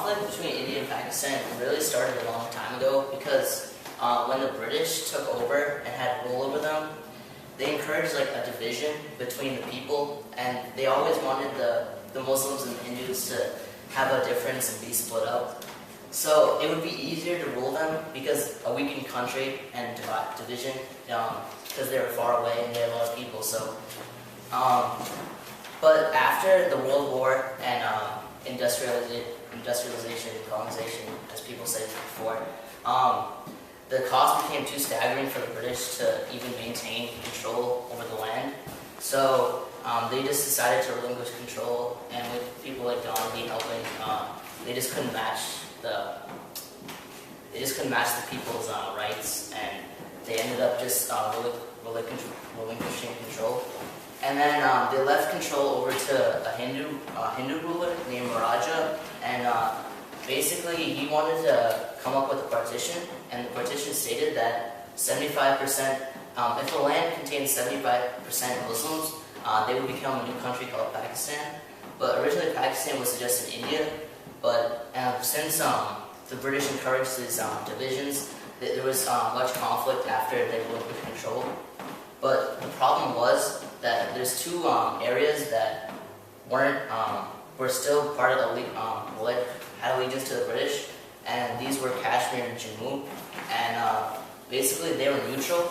conflict between India and Pakistan really started a long time ago because when the British took over and had rule over them, they encouraged like a division between the people, and they always wanted the Muslims and the Hindus to have a difference and be split up. So it would be easier to rule them because a weakened country and division, because they were far away and they had a lot of people. So, but after the World War and industrialization, colonization, as people say before, the cost became too staggering for the British to even maintain control over the land. So they just decided to relinquish control, and with people like Gandhi helping, they just couldn't match the people's rights, and they ended up just relinquishing control. And then they left control over to a Hindu ruler named Maharaja, and basically he wanted to come up with a partition, and the partition stated that 75%, if the land contained 75% Muslims, they would become a new country called Pakistan. But originally Pakistan was just in India, but since the British encouraged these divisions, there was much conflict after they relinquished control. But the problem was that there's two areas that were still part of the had allegiance to the British, and these were Kashmir and Jammu. And basically they were neutral.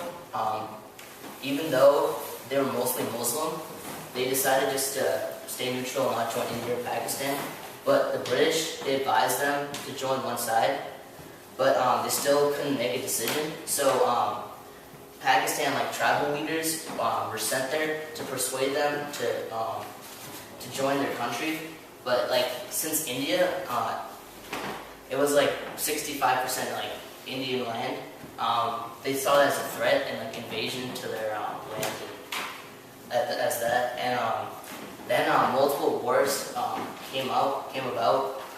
Even though they were mostly Muslim, they decided just to stay neutral and not join India or Pakistan. But the British, they advised them to join one side, but they still couldn't make a decision. So Pakistan, like tribal leaders, were sent there to persuade them to join their country. But like since India, it was like 65% like Indian land. They saw it as a threat and like invasion to their land as that. And then multiple wars came about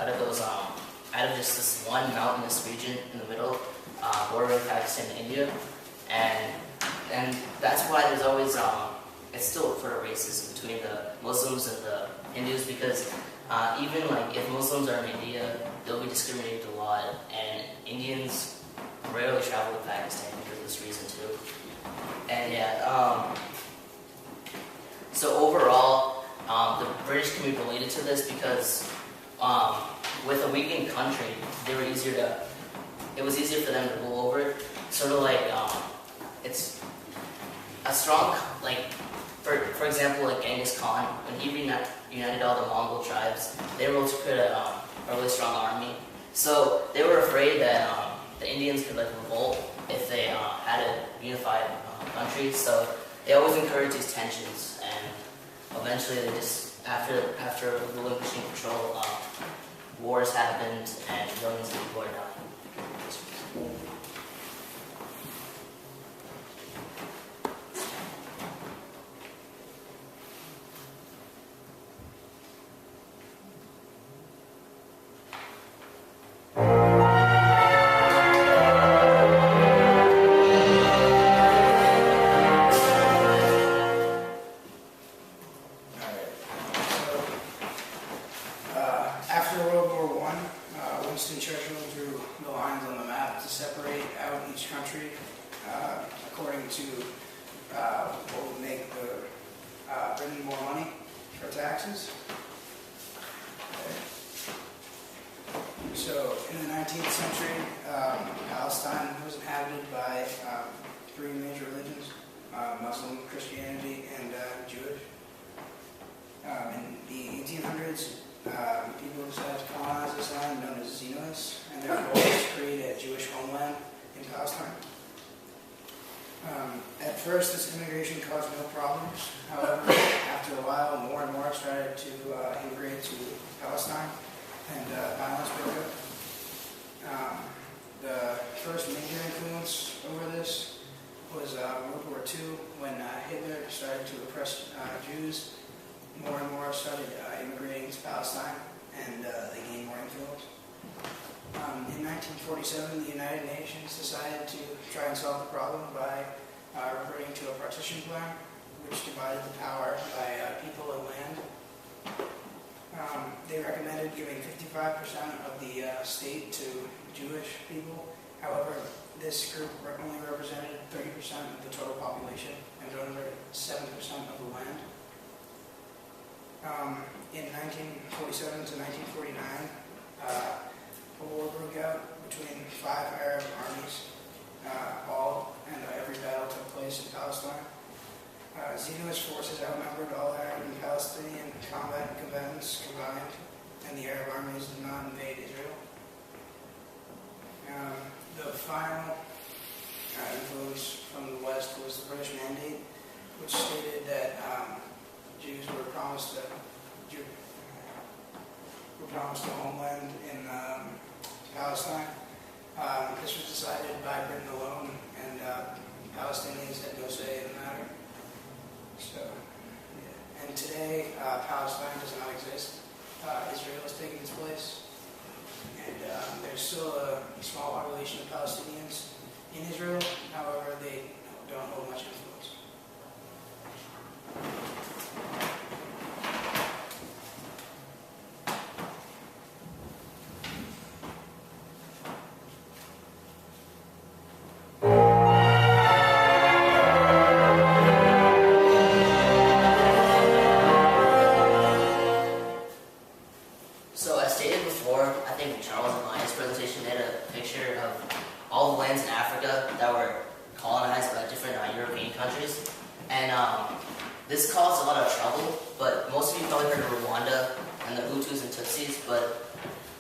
out of those out of just this one mountainous region in the middle, bordering Pakistan and India. And that's why there's always it's still sort of racist between the Muslims and the Hindus, because even like if Muslims are in India, they'll be discriminated a lot, and Indians rarely travel to Pakistan because of this reason too. And yeah, so overall, the British can be related to this because with a weakened country, it was easier for them to rule over it. Sort of like it's a strong, like for example, like Genghis Khan, when he united all the Mongol tribes, they were able to create a really strong army. So they were afraid that the Indians could like revolt if they had a unified country. So they always encouraged these tensions, and eventually they just after relinquishing control, wars happened and millions of people are dying. So, in the 19th century, Palestine was inhabited by three major religions, Muslim, Christianity, and Jewish. In the 1800s, people decided to colonize this land known as Zionists, and their goal was to create a Jewish homeland in Palestine. At first, this immigration caused no problems. However, after a while, more and more started to immigrate to Palestine, and violence broke out. The first major influence over this was World War II, when Hitler started to oppress Jews. More and more started immigrating to Palestine, and they gained more influence. In 1947, the United Nations decided to try and solve the problem by reverting to a partition plan, which divided the power by people and land. They recommended giving 55% of the state to Jewish people. However, this group only represented 30% of the total population and only 7% of the land. In 1947 to 1949, a war broke out between 5 Arab armies. Every battle took place in Palestine. Zionist forces outnumbered all Arab and Palestinian combatants combined, and the Arab armies did not invade Israel. The final influence from the West was the British Mandate, which stated that Jews were promised a homeland in Palestine. This was decided by Britain alone, and Palestinians had no say in the matter. So, yeah. And today, Palestine does not exist. Israel has taken its place, and there's still a small population of Palestinians in Israel. However, they don't hold much influence. So as stated before, I think Charles and Maya's presentation did a picture of all the lands in Africa that were colonized by different European countries. And this caused a lot of trouble, but most of you probably heard of Rwanda and the Hutus and Tutsis, but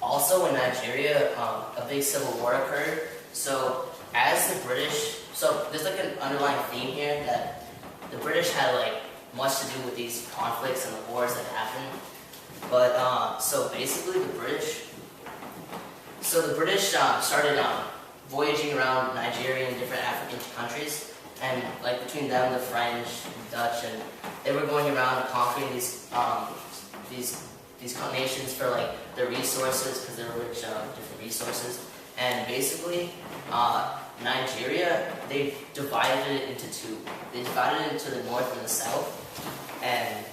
also in Nigeria, a big civil war occurred. So as the British, so there's like an underlying theme here that the British had like much to do with these conflicts and the wars that happened. But so basically the British started voyaging around Nigeria and different African countries, and like between them the French and Dutch, and they were going around conquering these nations for like their resources, because they were rich different resources. And basically Nigeria, they divided it into two. They divided it into the north and the south, and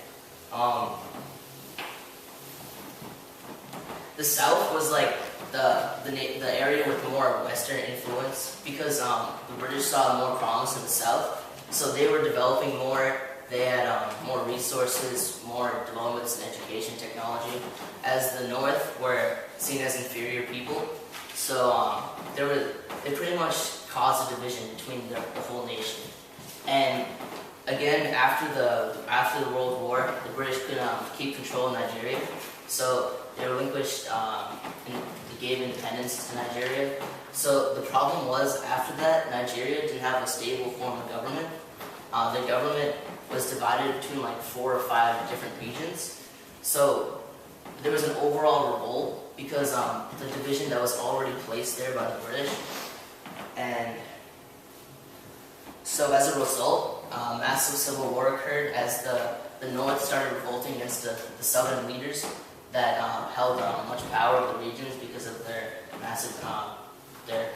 the south was like the area with more Western influence, because the British saw more promise in the south, so they were developing more. They had more resources, more developments in education, technology. As the north were seen as inferior people, so they pretty much caused a division between the whole nation. And again, after the World War, the British couldn't keep control of Nigeria, so they relinquished and they gave independence to Nigeria. So the problem was, after that, Nigeria didn't have a stable form of government. The government was divided between like 4 or 5 different regions. So there was an overall revolt because the division that was already placed there by the British. And so as a result, massive civil war occurred as the North started revolting against the Southern leaders that held much power of the regions because of their massive, their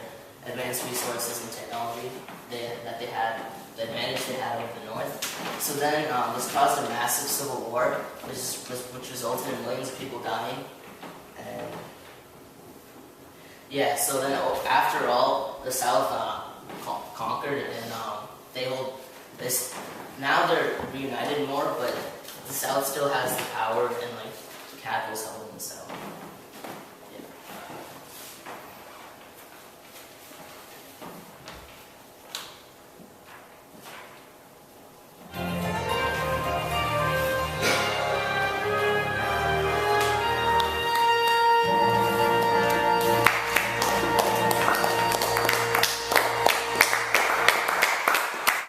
advanced resources and technology that they had, the advantage they had over the North. So then this caused a massive civil war, which resulted in millions of people dying. And yeah, so then after all, the South conquered, and they hold this. Now they're reunited more, but the South still has the power, and like the capital's held in the South.